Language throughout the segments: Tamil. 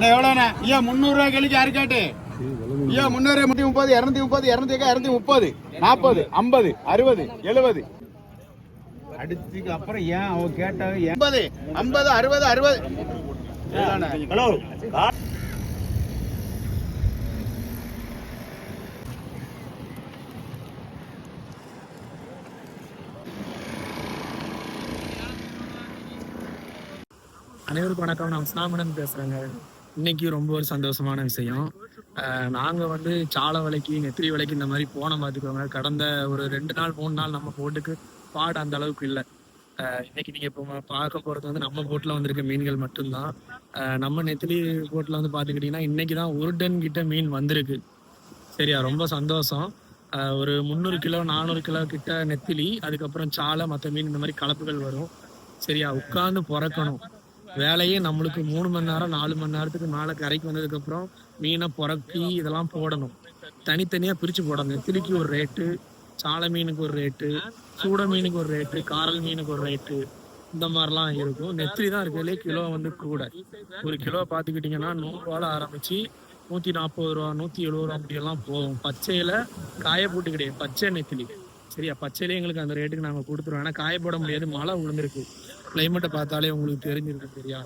எவ்வளோண்ணா ஐயா 300 கிளிக்கு யாரு கேட்டு ஐயா 300 130 230 230 40 50 60 70 அடுத்துக்கு அப்புறம் ஏன் அவ கேட்டாங்க 80 50 60 60 ஹலோ அனைவருக்கும் வணக்கம். நான் சாமணன் பேசுகிறேங்க. இன்னைக்கு ரொம்ப ஒரு சந்தோஷமான விஷயம். நாங்கள் வந்து சாலை விலைக்கு நெத்திரி விலைக்கு இந்த மாதிரி போன பார்த்துக்கோங்க. கடந்த ஒரு 2 நாள் 3 நாள் நம்ம போட்டுக்கு பாடு அந்த அளவுக்கு இல்லை. இன்னைக்கு நீங்கள் இப்போ பார்க்க போகிறது வந்து நம்ம போட்டில் வந்திருக்க மீன்கள் மட்டும்தான். நம்ம நெத்திலி போட்டில் வந்து பார்த்துக்கிட்டிங்கன்னா இன்னைக்கு தான் 1 டன் கிட்ட மீன் வந்திருக்கு. சரியா, ரொம்ப சந்தோஷம். ஒரு 300 கிலோ 400 கிலோ கிட்ட நெத்திலி, அதுக்கப்புறம் சாலை மற்ற மீன் இந்த மாதிரி கலப்புகள் வரும். சரியா, உட்காந்து பிறக்கணும். வேலையே நம்மளுக்கு 3 மணி நேரம் 4 மணி நேரத்துக்கு மேலே கரைக்கு வந்ததுக்கப்புறம் மீனை புறக்கி இதெல்லாம் போடணும். தனித்தனியாக பிரித்து போடணும். நெத்திலிக்கு ஒரு ரேட்டு, சாலை மீனுக்கு ஒரு ரேட்டு, சூட மீனுக்கு ஒரு ரேட்டு, காரல் மீனுக்கு ஒரு ரேட்டு, இந்த மாதிரிலாம் இருக்கும். நெத்திலி தான் இருக்கிறதுலே கிலோ வந்து கூட. ஒரு கிலோ பார்த்துக்கிட்டிங்கன்னா 100 ரூபாவில் ஆரம்பித்து 140 ரூபா 170 ரூபா அப்படியெல்லாம் போகும். பச்சையில் காய போட்டு கிடையாது, பச்சை நெத்திலி. சரியா, பச்சையிலே எங்களுக்கு அந்த ரேட்டுக்கு நாங்கள் கொடுத்துருவோம். ஏன்னா காய போட முடியாது, மழை விழுந்திருக்கு. கிளைமேட்டை பார்த்தாலே உங்களுக்கு தெரிஞ்சிருக்கு.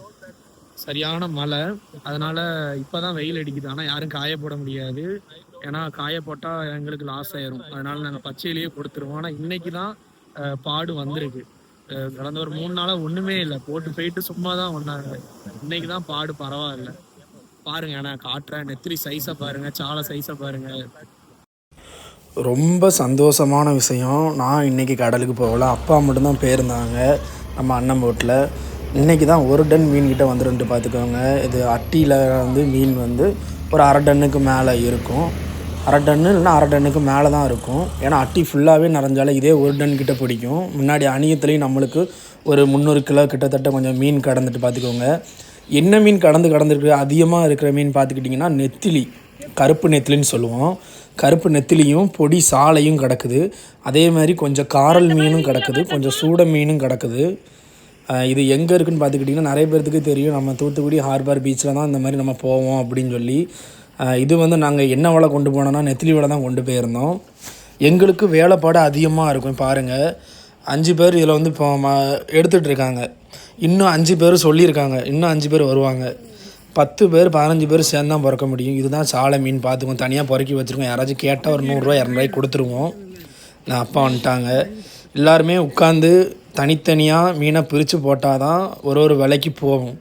சரியான மழை, அதனால இப்போதான் வெயில் அடிக்குது. ஆனால் யாரும் காய போட முடியாது, ஏன்னா காய போட்டால் எங்களுக்கு லாஸ் ஆயிரும். அதனால நாங்கள் பச்சையிலேயே கொடுத்துருவோம். ஆனால் இன்னைக்கு தான் பாடு வந்திருக்கு. கடந்த ஒரு 3 நாளாக ஒன்றுமே இல்லை, போட்டு போயிட்டு சும்மா தான் வந்தாங்க. இன்னைக்கு தான் பாடு பரவாயில்ல. பாருங்க, நான் காட்டுறேன். நெத்திரி சைஸை பாருங்க, சாலை சைஸை பாருங்க. ரொம்ப சந்தோஷமான விஷயம். நான் இன்றைக்கி கடலுக்கு போகல, அப்பா மட்டும்தான் போயிருந்தாங்க நம்ம அண்ணன் போட்டில். இன்றைக்கி தான் 1 டன் மீன் கிட்டே வந்துருன்ட்டு பார்த்துக்கோங்க. இது அட்டியில் வந்து மீன் வந்து ஒரு 1/2 டன்னுக்கு மேலே இருக்கும். 1/2 டன்னு இல்லைன்னா 1/2 டன்னுக்கு மேலே தான் இருக்கும். ஏன்னா அட்டி ஃபுல்லாகவே நிறைஞ்சாலே இதே 1 டன் கிட்டே பிடிக்கும். முன்னாடி அணியத்துலேயும் நம்மளுக்கு ஒரு 300 கிலோ கிட்டத்தட்ட கொஞ்சம் மீன் கடந்துட்டு பார்த்துக்கோங்க. என்ன மீன் கடந்துருக்கு அதிகமாக இருக்கிற மீன் பார்த்துக்கிட்டிங்கன்னா நெத்திலி, கருப்பு நெத்திலின்னு சொல்லுவோம். கருப்பு நெத்திலியும் பொடி சாலையும் கிடக்குது. அதே மாதிரி கொஞ்சம் காரல் மீனும் கிடக்குது, கொஞ்சம் சூட மீனும் கிடக்குது. இது எங்கே இருக்குதுன்னு பார்த்துக்கிட்டிங்கன்னா நிறைய பேர்த்துக்கு தெரியும். நம்ம தூத்துக்குடி ஹார்பர் பீச்சில் தான் இந்த மாதிரி நம்ம போவோம் அப்படின்னு சொல்லி. இது வந்து நாங்கள் என்ன வலை கொண்டு போனோன்னா நெத்திலி வலை தான் கொண்டு போயிருந்தோம். எங்களுக்கு வேலைப்பாடு அதிகமாக இருக்கும். பாருங்கள், 5 பேர் இதில் வந்து இப்போ எடுத்துகிட்டு இருக்காங்க. இன்னும் 5 பேர் சொல்லியிருக்காங்க, இன்னும் 5 பேர் வருவாங்க. 10 பேர் 15 பேர் சேர்ந்து தான் பிறக்க முடியும். இதுதான் சாலை மீன். பார்த்துக்கோங்க, தனியாக பொறுக்கி வச்சுருக்கோம். யாராச்சும் கேட்டால் ஒரு 100 ரூபா 200 ரூபாய்க்கு கொடுத்துருவோம். நான் அப்பா வந்துட்டாங்க. எல்லாருமே உட்காந்து தனித்தனியாக மீனை பிரித்து போட்டால் தான் ஒரு விலைக்கு போகும்.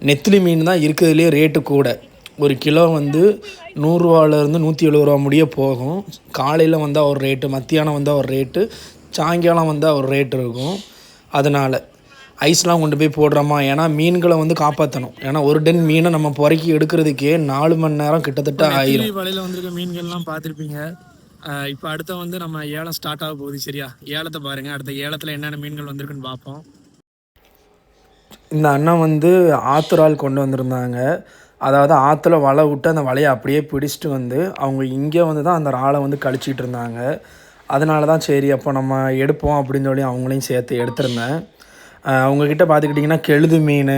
நெத்திலி மீன் தான் இருக்கிறதுலே ரேட்டு கூட. ஒரு கிலோ வந்து 100 ரூபாலேருந்து 170 ரூபா முடிய போகும். காலையில் வந்தால் ஒரு ரேட்டு, மத்தியானம் வந்தால் ஒரு ரேட்டு, சாயங்காலம் வந்தால் ஒரு ரேட்டு இருக்கும். அதனால் ஐஸ்லாம் கொண்டு போய் போடுறோமா, ஏன்னா மீன்களை வந்து காப்பாற்றணும். ஏன்னா 1 டன் மீனை நம்ம புறக்கி எடுக்கிறதுக்கே 4 மணி நேரம் கிட்டத்தட்ட ஆயிரும். வலையில் வந்திருக்க மீன்கள்லாம் பார்த்துருப்பீங்க. இப்போ அடுத்த வந்து நம்ம ஏலம் ஸ்டார்ட் ஆக போகுது. சரியா, ஏலத்தை பாருங்கள். அடுத்த ஏலத்தில் என்னென்ன மீன்கள் வந்திருக்குன்னு பார்ப்போம். இந்த அண்ணன் வந்து ஆத்துறால் கொண்டு வந்திருந்தாங்க. அதாவது ஆற்றுல வலை விட்டு அந்த வலையை அப்படியே பிடிச்சிட்டு வந்து அவங்க இங்கே வந்து தான் அந்த இறாலை வந்து கழிச்சிட்டு இருந்தாங்க. அதனால தான் சரி அப்போ நம்ம எடுப்போம் அப்படின்னு சொல்லி அவங்களையும் சேர்த்து எடுத்திருந்தேன். அவங்கக்கிட்ட பார்த்துக்கிட்டிங்கன்னா கெழுது மீன்,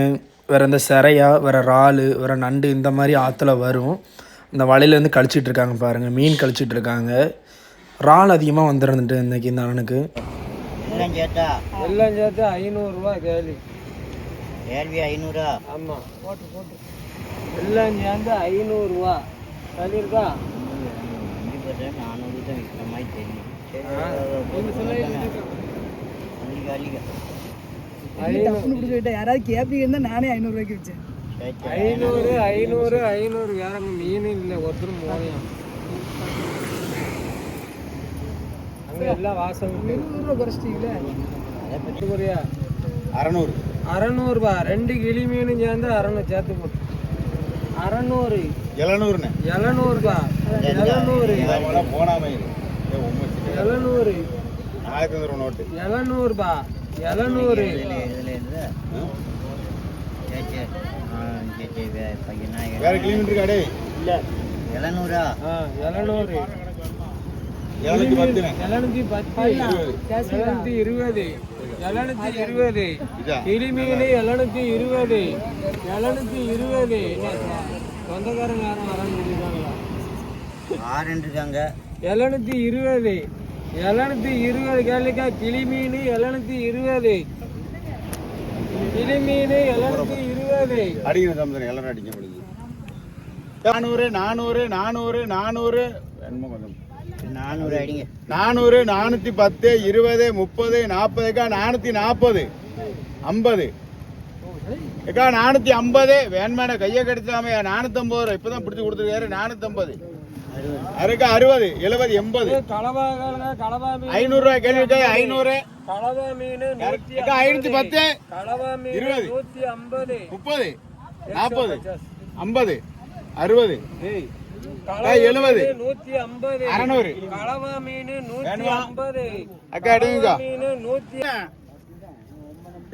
வேறு இந்த சிறையா, வேறு இறால், வேறு நண்டு இந்த மாதிரி ஆற்றுல வரும். இந்த வலையிலேருந்து கழிச்சிட்ருக்காங்க பாருங்கள், மீன் கழிச்சிட்ருக்காங்க. இறால் அதிகமாக வந்துருந்துட்டு இன்றைக்கி இந்த அண்ணனுக்கு. எல்லாம் சேர்த்து 500 ரூபா கேள்வி. 500? ஆமாம், போட்டு எல்லாம் சேர்ந்து 500 ரூபா சொல்லியிருக்கா. 400 தான் விற்கிற மாதிரி தெரியும். 500 யாராவது கேப்பீங்க, நானே 500 ரூபாய்க்கு வச்சேன். 500 வேற மீன் இல்லை, ஒருத்தரும் போதையும் அங்கே எல்லாம் வாசம் 200 ரூபா குறைச்சிட்டீங்களே. 600 ரூபா. 2 கிளி மீனும் சேர்ந்து 600 சேர்த்து போட்டு 600 700 ரூபா. 700 ரூபா. 700 வேற கிலோமீட்டர் கடை இல்ல. 700 720 கிளிமீன் 720 சொந்தக்காரங்க யாரும் வரன்னு சொல்லியிருக்காங்களா? 720 கேளுக்கா. கிளி மீன் 720. கிளி மீன் 720. அடிக்கிற சம்பந்தம் எல்லாரும் அடிக்க முடியுது. 400 400 400 400 என்னமோ கொஞ்சம் 400 அடிங்க. 400 410 20 30 40 440 50 ஏக்கா 450 வேணுமான கையை கடிச்சாமையா 450 ரூபா இப்பதான் பிடிச்சி கொடுத்துருக்காரு. 450 அருக்கா 60 70 80 கலவா மீன் 500 ரூபாய் கேள்வி 500 கலவா மீன் 510 கலவா மீன் 20 150 30 40 50 60 70 150 600 கலவா மீன் 150 அக்கா எடுங்கக்கா மீன் 100.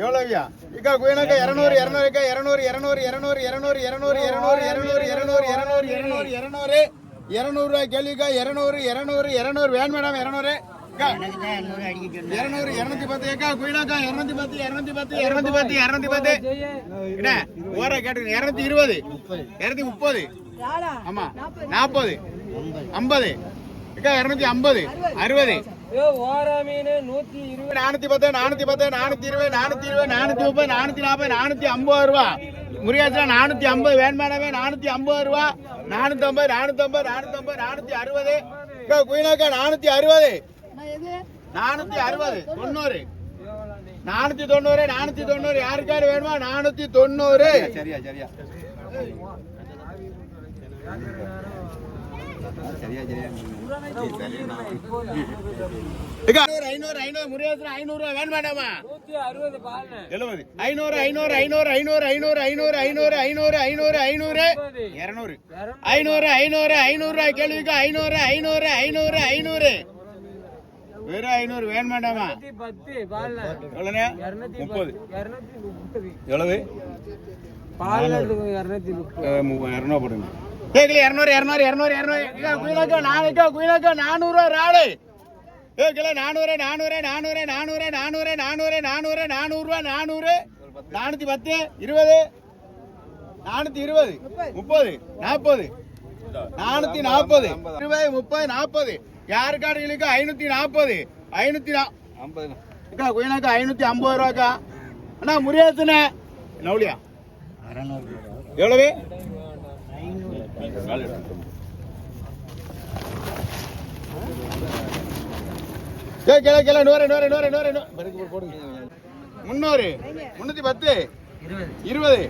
எவ்வளோ ஐயா இக்கா குயினாக்கா 200 200 அக்கா 200 200 200 200 200 200 200 200 200 200 ரூபாய் கேள்விக்கா 200 200 200 வேணும் மேடம் 200 அக்கா 200 210 அக்கா குயினாக்கா 210 210 210 210 என்ன ஓர கேட்டுங்க 220 230 ஆமா 40 50 அக்கா 250 60 ஓரா மீன் 120 410 410 420 420 430 440 450 ரூபா முருகேசா 450 வேணுமானவே 450 ரூபா 450 450 450 460 குயினாக்கா 460 460 90 490 490 யாருக்காரு வேணுமா 490 சரியா சரியா சரியா சரியா 500 500 முருகேசன் 500 ரூபாய் வேணும் வேண்டாமா 160 பாருங்க 70 500 500 500 500 500 500 500 500 500 500 200 500 500 500 ரூபாய் கேள்விக்கு 500 500 500 500 வெறும் 500 வேணும் வேண்டாமா 110 பாருங்க எவ்வளவுனே 230 எவ்வளவு பாருங்க 230 200 போடுங்க கேக்கல 200 200 200 200 குயினாக்கா நாளைக்கா குயினாக்கா 400 ரூபாய் ராடு கேக்கல 400 400 400 400 400 400 400 400 ரூபாய் 400 410 20 420 30 40 440 20 30 40 யாரு காடுகளுக்கு 540 550 அக்கா குயினாக்கா 550 ரூபாக்கா அண்ணா முருகேசனே நவுலியா 600 எவ்வளவு கிலோ கிலோ 100 100 100 100 300 310 20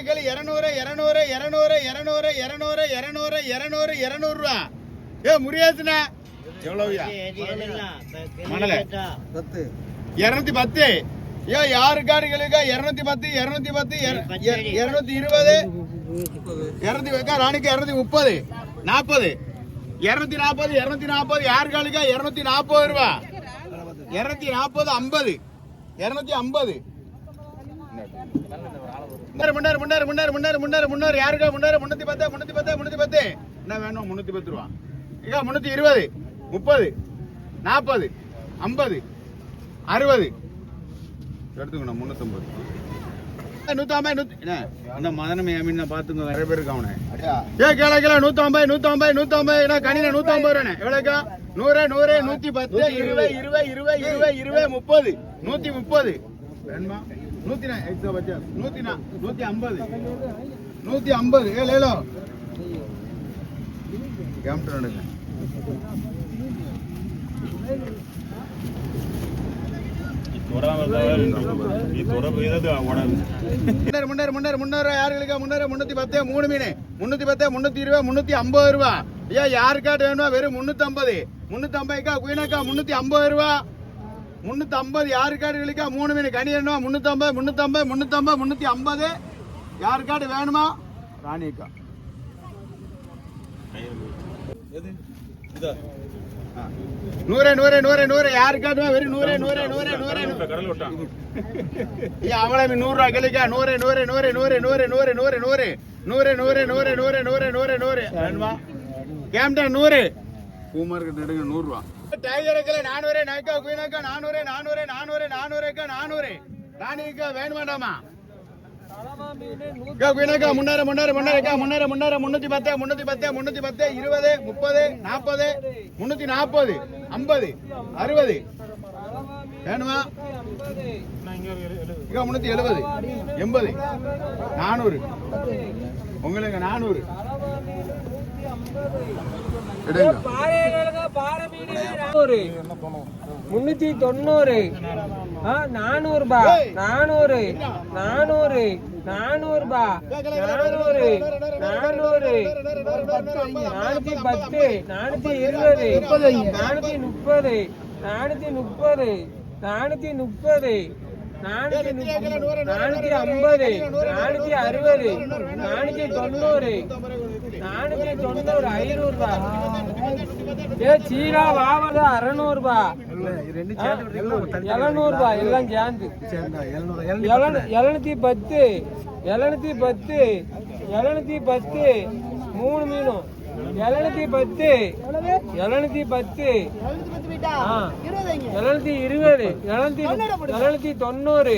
கேளு 200 200 200 200 200 200 200 200 ரூபா முருகேசனா எவ்வளவுயா மணல 210 யாரு காடுகளுக்கா 210 210 220 200 ராணிக்கு 230 40 240 240 யாரு காலுக்கா 240 ரூபா 240 50 250 முன்னாரு முன்னாரு முன்னாரு முன்னாரு முன்னாரு முன்னாரு யாருக்கா முன்னாரு 310 310 310 என்ன வேணும் 310 ரூபா இக்கா 320 30 40 50 60 எடுத்துக்கணும் 350 150 மதனமே அமீன் பாத்துங்க நிறைய பேருக்கு அவனே கேள கேள 150 150 150 கணின 150 ரூபாய் எவ்வளவுக்கா 100 100 110 20 20 20 20 20 30 130 வேணுமா 150 150 ஏலோ கேம்டர் நடங்க முன்னூறு யாருக்கா 310 3 மீன் 310 320 350 ரூபா யாருக்காட்டு வேணுமா வெறும் 350 350 குயினாக்கா 350 ரூபா 350 யாருக்காடுகளுக்கா 3 மீன் கனி வேணுமா 350 350 350 350 யாருக்காட்டு வேணுமா ராணிக்கா 100 100 100 100 யாருக்காட்டு வெறும் 100 100 100 100 அவளை 100 ரூபாய் கிளிக்கா 100 100 100 100 100 100 100 100 100 100 100 100 100 வேணுமா கேம்டா 100 பூமார்க்கெட் எடுங்க 100 ரூபா டைகருக்குல 400 நாக்கா குயினாக்கா 400 400 400 400 400 ராணிக்கா வேணும் வேண்டாமா குயினாக்கா முன்னேற முன்னேற முன்னேறக்கா முன்னேற முன்னேற 310 310 310 20 30 40 340 50 60 வேணுமா 370 80 400 உங்களுக்கு 400 390 400 ரூபா 400 400 400 ரூபா 400 400 410 420 430 430 430 450 460 490 490 500 ரூபா ஏ சீரா வாவல 600 ரூபா 700 ரூபா எல்லாம் சேர்ந்து 710 710 மூணு மீனும் 710 710 720 790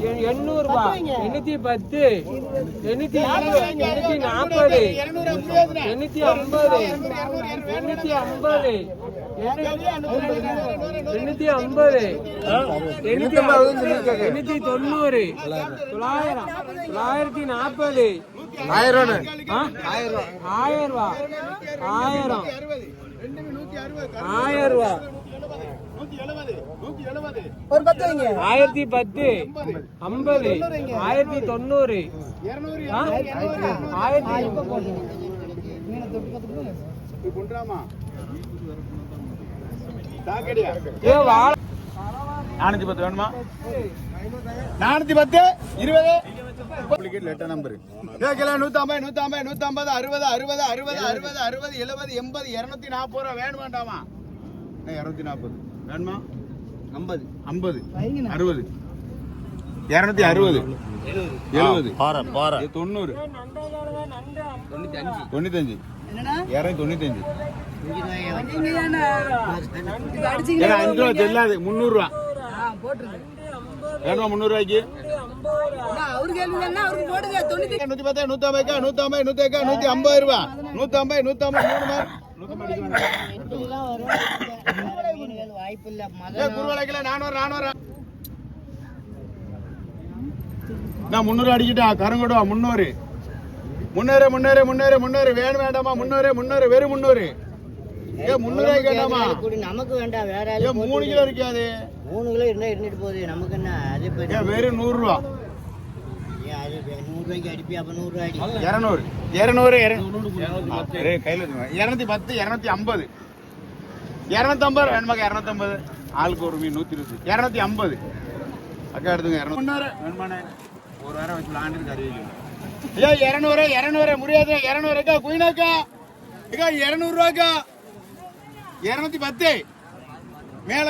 800 ரூபா 810 840 ஒரு 10 வைங்க 1010 50 1090 410 வேணுமா 410 20 லெட்டர் நம்பர் 150 150 150 60 60 60 60 60 70 80 240 ரூபா வேணும் வேண்டாமா 240 வேணுமா 50 50 60 260 70 90 95 என்னன்னா 295 இது அடிச்சீங்க 5 ரூபா செல்லாது 300 ரூபா போட்டுருங்க வேணுமா 300 ரூபாய்க்கு அவரு கேள்வின்னா அவருக்கு போடுங்க 90 110 150 150 ரூபா 150 150 வாய்ப்பு இல்ல குருவலைக்குல 400 நான் 300 அடிக்கிட்டா கருங்கடுவா 300 வேணும் வேண்டாமா 300 வெறும் 300 ஏ 300 கேட்டாமா நமக்கு வேண்டாம் வேற ஏ 3 கிலோ இருக்காது 3 கிலோ இருந்தா இருந்துட்டு போகுது நமக்கு என்ன அது ஏ வெறும் 100 ரூபா அது 100 ரூபாய்க்கு அடிப்பி அப்ப 100 ரூபாய் 200 கையில 210 250 வேணுமாக்கா 250 ஆளுக்கு ஒரு மீன் 120 250 அக்கா எடுத்துங்க 200 வேணுமானே ஒரு வாரம் வச்சு விளாண்டு கறி ஐயா 200 முடியாது 200 குயினாக்கா அக்கா 200 ரூபாக்கா 210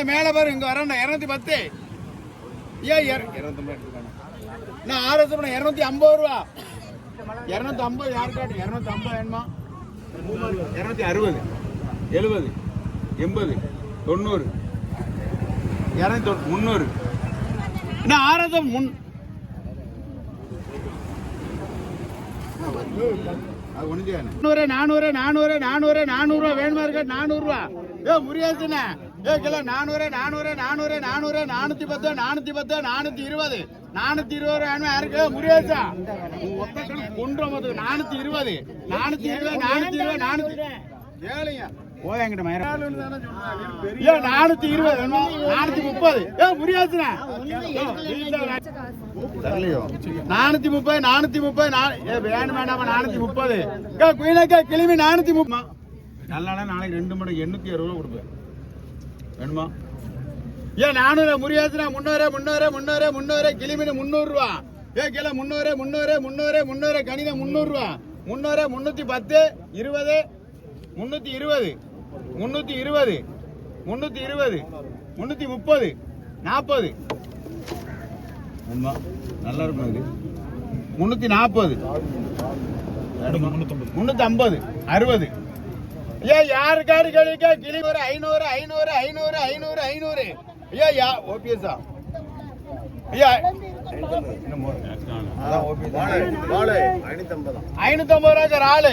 மேல பாரு இங்க வரணும் 210 ஐயா 250 நான் 250 ரூபா 250 யாரு காட்டு 250 வேணுமா 260 70 80 90 300 நான் 600 400 ரூபா வேணுமா இருக்கா 400 ரூபா ஏ முரியாச்சுண்ணே ஏ கிலோ 410 420 வேணுமா யாருக்கு முரியாச்சா கொண்டு 420 ஏழைங்க போய் என்கிட்ட மயிரம் ஏ 420 430 ஏ முரியாச்சுண்ணே தரலையோ 430 ஏ வேணும் வேண்டாமா 430 குயினாக்கா கிளம்பி 430 நல்லா நாளைக்கு 2 மணி 860 ரூபா கொடுப்பேன் வேணுமா ஏ 400 முரியாச்சுனா 300 கிளிமீன் 300 ரூபா ஏ கிலோ 300 கனித 300 ரூபா 310 20 320 330 40 வேணுமா நல்லா இருக்கும் இது 340 350 60 ஐயா யாருக்காரு கிடைக்க கிளி ஒரு 500 ஐயா ஓபிஎஸ்ஸா ஐயா 550 ரூபா சார் ஆளு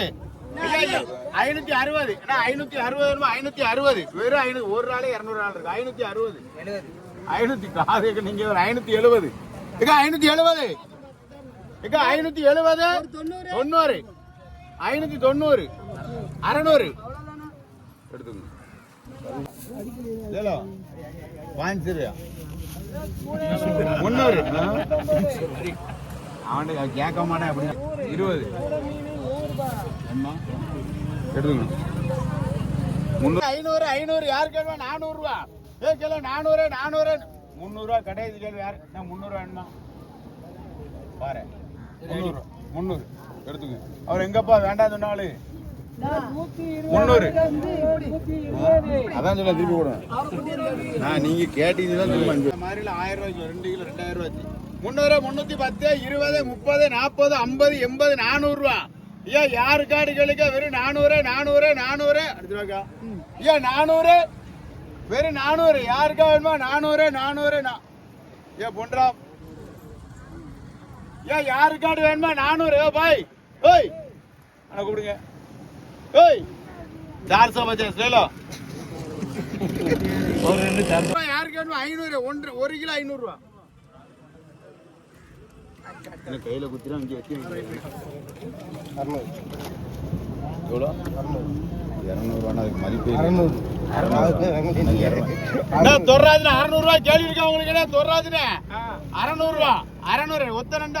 560. 560 வெறும் ஒரு ஆளு 200 ஆள் இருக்கு. 560 500 நீங்க ஒரு 570 570 570 90 590 600 எடுத்துங்க. வாங்கிச்சிருயா 300 அவனுக்கு கேட்க மாட்டேன் அப்படி 20 எடுத்துங்க. 500 யாரு கேட்பா? 400 ரூபா. கிலோ 400 300 ரூபா கடைசி கேள்வி யாரு? 300 ரூபா வேணுமா பாரு. 300 எடுத்துங்க. அவர் எங்கப்பா வேண்டாம் சொன்னாலு 300 அதான் சொல்ல திருப்பி விடுவேன். நீங்க கேட்டீங்கன்னா இந்த மாதிரில 1000 ரூபாய்க்கு 2 கிலோ 2000 ரூபாய்க்கு 300 310 20 30 40 50 80 400 ரூபா. ஏன் யாரு காடு கேளுக்க வெறும் 400 அடுத்துவாக்கா. ஏன் 400 வெறும் 400 யாருக்கா வேணுமா? 400 ஏன் பொன்றா ஏன் யாரு காடு வேணுமா? 400 பாய் ஓய் அண்ணா கூப்பிடுங்க. ஓய் 450 சேலோ யாருக்கு வேணுமா? 500 1 கிலோ 500 ரூபா. கையில குத்தினா இங்க வச்சு எவ்வளோ 200 ரூபா அதுக்கு மதிப்பு 600 தொர்ராஜ்னா 600 ரூபா கேள்வி இருக்கா உங்களுக்கு? என்ன தொர்ராஜ்னா 600 ரூபா 600 ஒத்த 2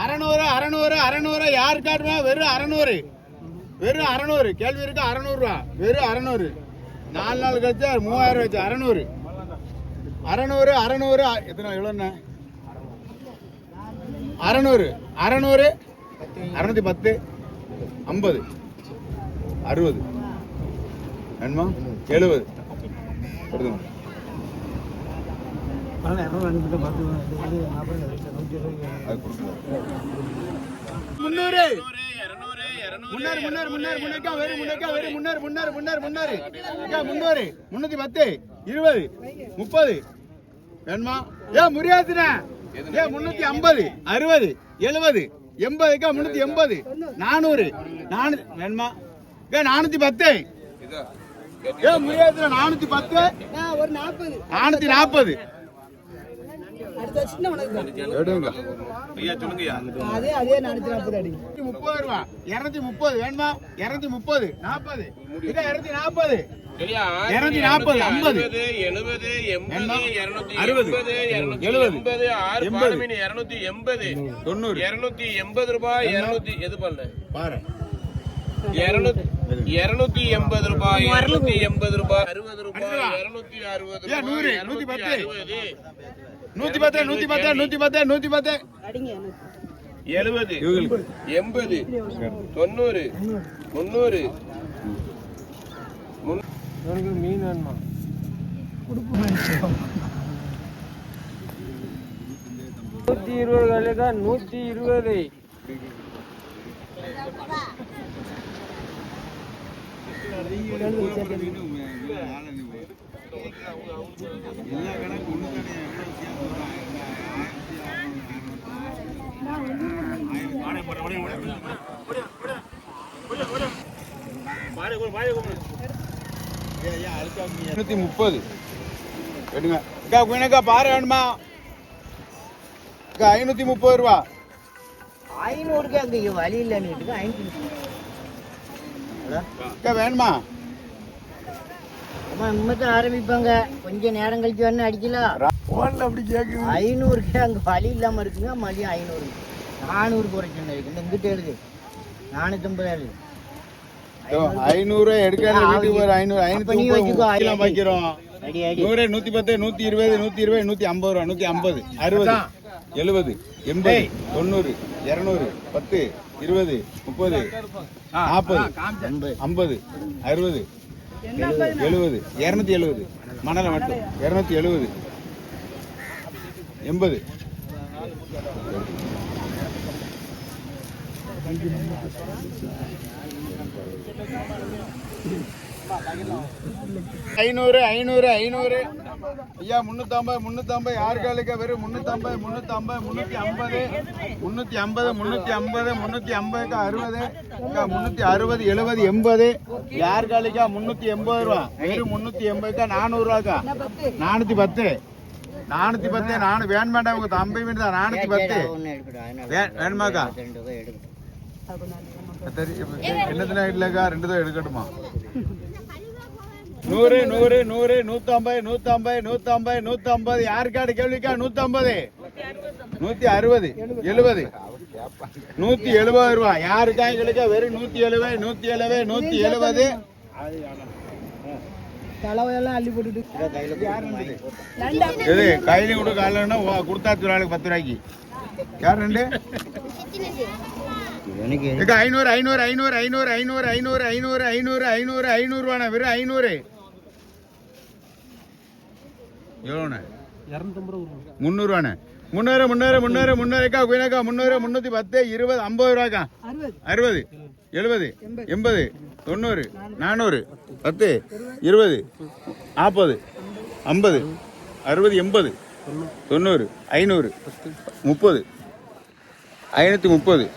600 யாரு காட்டுமா? வெறும் 600 கேள்வி இருக்கா? 600 ரூபா வெறும் 600 4 நாள் கழிச்சு 3000 வச்சு 600 எத்தனை எவ்வளோண்ணே? 600 610 50 60 வேணுமா? 70 கொடுங்க. 310 20 30 வேணுமா? ஏன் முடியாதுண்ணே? ஏன் 350 60 70 80 380 400 வேணுமா? ஏன் 410 ஏன் முடியாது? 410 ஒரு 40 440 எடுங்க. அதே 440 அடி 30 ரூபா 230 வேணுமா? 230 40 240 240 50 70 ரூபாய் 280 எது பண்ணல பாரு 280 ரூபாய் 280 ரூபாய் 60 ரூபாய் 260 110 அடிங்க 70 80 90 300 மீன் வேணுமா? 120 கலைக்கா 120 130 எடுங்க. அக்கா பாரு வேணுமா? 530 ரூபா 500 அங்க வழி இல்லைன்னு 500 வேணுமா? இம்மத்தான் ஆரம்பிப்பாங்க. கொஞ்சம் நேரம் கழிச்சு வேணும் அடிக்கலாம். அப்படி கேக்குது 500 அங்க வழி இல்லாம இருக்குங்க. மதியம் 500 400 குறைச்சு இருக்கு. இங்கிட்ட இருக்கு 450 இருக்கு. 500 எடுக்காத வீட்டுக்கு ஒரு 500 530 வைக்கிறோம். 100 110 120 120 150 ரூபா 150 60 70 80 90 200 10 20 30 40 50 60 70 270 மணலை மட்டும் 270 80 500 ஐநூறு ஐநூறு ஐநூறு ஐயா 350 350 யாருக்காளுக்கு வெறும் 350 350 350 350 350 350 360 70 80 யாருக்காளுக்கா 380 ரூபா வெறும் 380 400 ரூபாக்கா 410 410 நானு வேணும் வேண்டாம் உங்க தம்பி வீடு தான் 410 வேணுமாக்கா என்னதுனா இல்லக்கா 2 தான் எடுக்கட்டுமா 100 100 100 150 150 150 150 யாருக்காடு கேள்விக்கா 150 160 70 170 ரூபா யாருக்கா எங்களுக்கா வெறும் 170 170 170 தலைவையெல்லாம் அள்ளி போட்டுட்டு இது கையில கூட காலன்னா கொடுத்தா ஆளுக்கு 10 ரூபாய்க்கு யார் ரெண்டு 500 500 500 500 500 500 500 500 500 500 ரூபாண்ணா வெறும் 500 எவ்வளோண்ணே 300 ரூபாண்ணே 300 300 300 300க்கா குயினாக்கா 300 310 20 50 ரூபாக்கா 60 70 80 90 400 10 20 40 50 60 80 90 500 30 530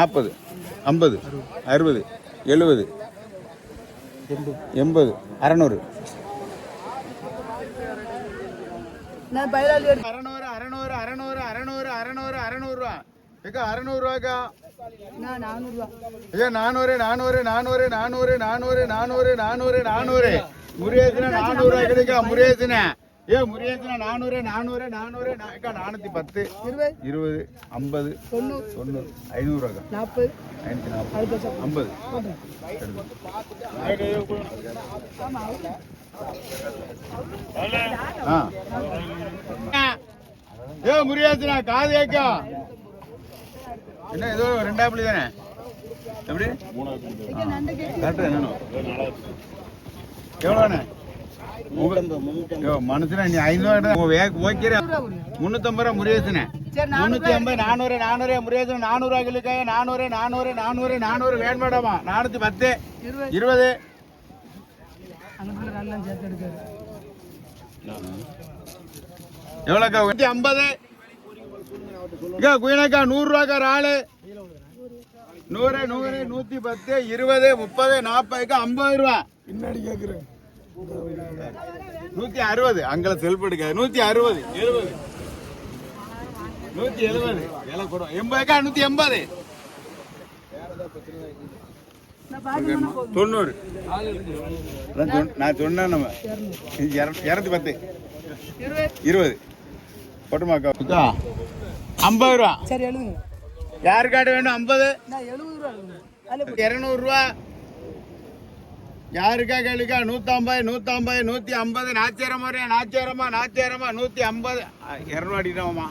40 50 60 70 80 600 நான் பயிலாளி 600 600 600 600 600 600 ரூபா ஏக்கா 600 ரூபாக்கா நான் 400 ரூபா ஐயா 400 400 400 400 400 400 400 400 முருகேசனா 400 ரூபாய் கிடைக்கா முருகேசனா ஏ முருகேசனா 400 400 400 அக்கா 410 20 50 90 500 ரூபாக்கா 40 540 50 ஏ முருகேசனா காது கேக்கா என்ன ஏதோ ரெண்டாப்புலி தானே எப்படி கரெக்டா என்ன எவ்வளோண்ணே மனுஷனா நீ 500 ஓகே 350 ரூபா முருகேசனே 350 400 400 முருகேசன் 400 ரூபாய்க்கு 400 400 400 400 வேணும் மேடமா 410 20 எவ்வளோக்கா 150 குயினாக்கா 100 ரூபாக்கா ஆளு 100 100 110 20 30 40 50 ரூபா பின்னாடி கேக்குறேன் 160 அங்கே செல்ஃப் எடுக்காது 160 70 170 விலை கூட 80 180 90 நான் சொன்னேன் நம்ம 210 20 போட்டுமாக்கா 50 ரூபா சரி எழுதுங்க யாருக்காட்ட வேணும் 50 நான் 70 ரூபா எழுதுங்க 200 ரூபா யாருக்கா கேளுக்கா 150 150 150 நாச்சிரமா 150 200 அடிக்கலாமா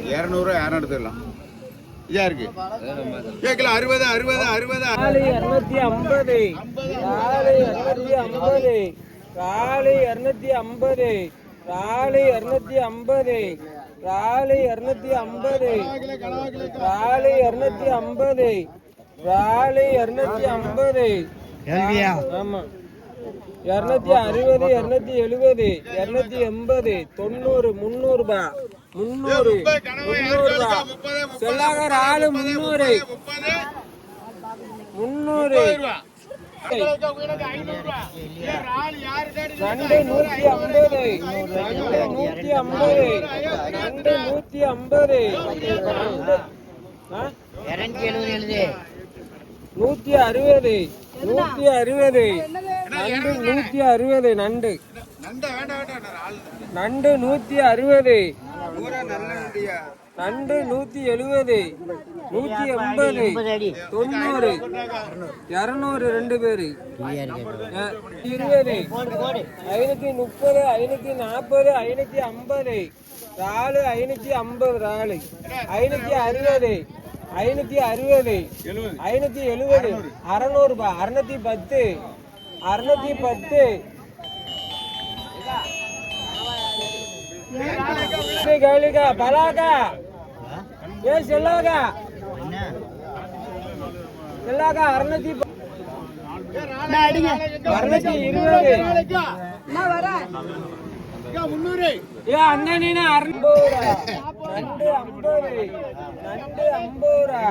200 யாரும் எடுத்துடலாம் இதா இருக்கு கேட்கல 60 60 60 250 காலி 250 காலி 250 காலி 250 காலி 250 காலி 250 ஆமா 260 270 280 90 300 ரூபாய் 300 செல்லாகர் ஆளு 300 300 நண்டு 150 நண்டு 150 160 160 நண்டு 160 நண்டு நண்டு 160 நண்டு 170 180 90 200 ரெண்டு பேரு 20 530 540 550 ராலு 550 ராலு 560 560 570 600 ரூபாய் 610 610 கேளுக்கா பலாக்கா ஏ செல்லாக்கா செல்லாக்கா 610 நான் அடிங்க 220. நான் வரேன் 300. ஏ அண்ணா நீனா 200 ரூபா. நண்டு 50. நண்டு 50 ரூபா.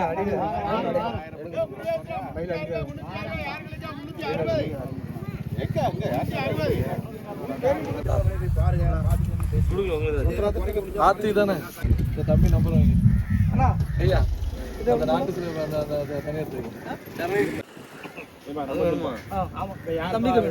ஆத்தி தானே இந்த தம்பி நம்பர் வாங்கி ஐயா அந்த நாட்டுக்கு அந்த தனியாக தம்பிக்கு